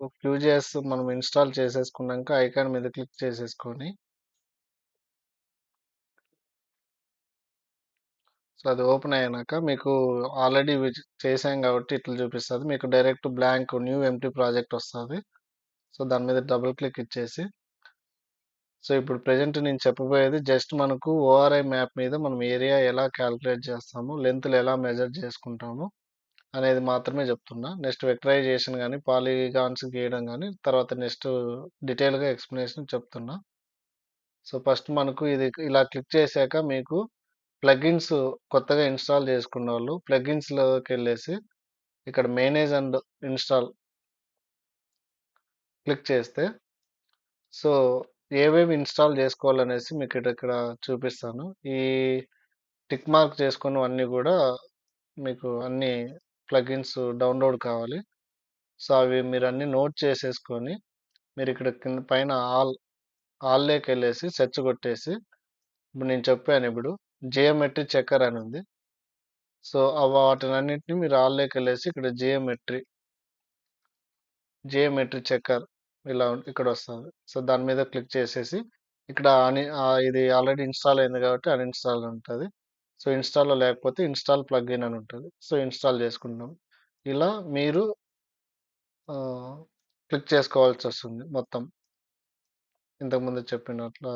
Vue.js మనం install చేసేసుకున్నాక icon మీద click చేసేసుకొని, సో, అది ఓపెన్ అయ్యాక మీకు ఆల్రెడీ చేసాం కాబట్టి ఇట్లా చూపిస్తది. మీకు direct blank new empty project వస్తది. సో, దాని మీద డబుల్ క్లిక్ ఇచ్చేసి, సో, ఇప్పుడు ప్రెజెంట్ నేను చెప్పబోయేది జస్ట్ మనకు ఓఆర్ఐ మ్యాప్ మీద మనం ఏరియా ఎలా క్యాలిక్యులేట్ చేస్తాము, లెంగ్త్‌లు ఎలా మెజర్ చేసుకుంటాము అనేది మాత్రమే చెప్తున్నా. నెక్స్ట్ వెక్టరైజేషన్ గాని, పాలిగాన్స్ గీయడం గాని తర్వాత నెక్స్ట్ డీటెయిల్‌గా ఎక్స్‌ప్లనేషన్ చెప్తున్నా. సో, ఫస్ట్ మనకు ఇది ఇలా క్లిక్ చేశాక మీకు ప్లగిన్స్ కొత్తగా ఇన్‌స్టాల్ చేసుకున్నోళ్ళు ప్లగిన్స్‌లోకెళ్ళేసి ఇక్కడ మేనేజ్ అండ్ ఇన్‌స్టాల్ క్లిక్ చేస్తే, సో, ఏవేవి ఇన్‌స్టాల్ చేసుకోవాలనేసి మీకు ఇక్కడ చూపిస్తాను. ఈ టిక్ మార్క్ చేసుకున్నవన్నీ గూడా మీకు అన్ని ప్లగిన్స్ డౌన్‌లోడ్ కావాలి. సో, అవి మీరన్నీ నోట్ చేసేసుకొని మీరిక్కడ కింద పైన ఆల్‌లోకెళ్ళేసి సెర్చ్ కొట్టేసి ఇప్పుడు నేను చెప్పానిప్పుడు జియోమెట్రీ చెక్కర్ అని ఉంది. సో, వాటినన్నిటిని మీరు ఆల్‌లోకెళ్ళేసి ఇక్కడ జియోమెట్రీ చెక్కర్ ఇలా ఇక్కడొస్తది. సో, దాని మీద క్లిక్ చేసేసి ఇక్కడ ఇది ఆల్రెడీ ఇన్‌స్టాల్ అయింది కాబట్టి అన్‌ఇన్‌స్టాల్ ఉంటది. సో, ఇన్‌స్టాల్‌లో లేకపోతే ఇన్‌స్టాల్ ప్లగిన్ అని ఉంటది. సో, ఇన్‌స్టాల్ చేసుకుంటాం. ఇలా మీరు ఆహ్, క్లిక్ చేసుకోవాల్సొస్తుంది మొత్తం. ఇంతకుముందు చెప్పినట్ల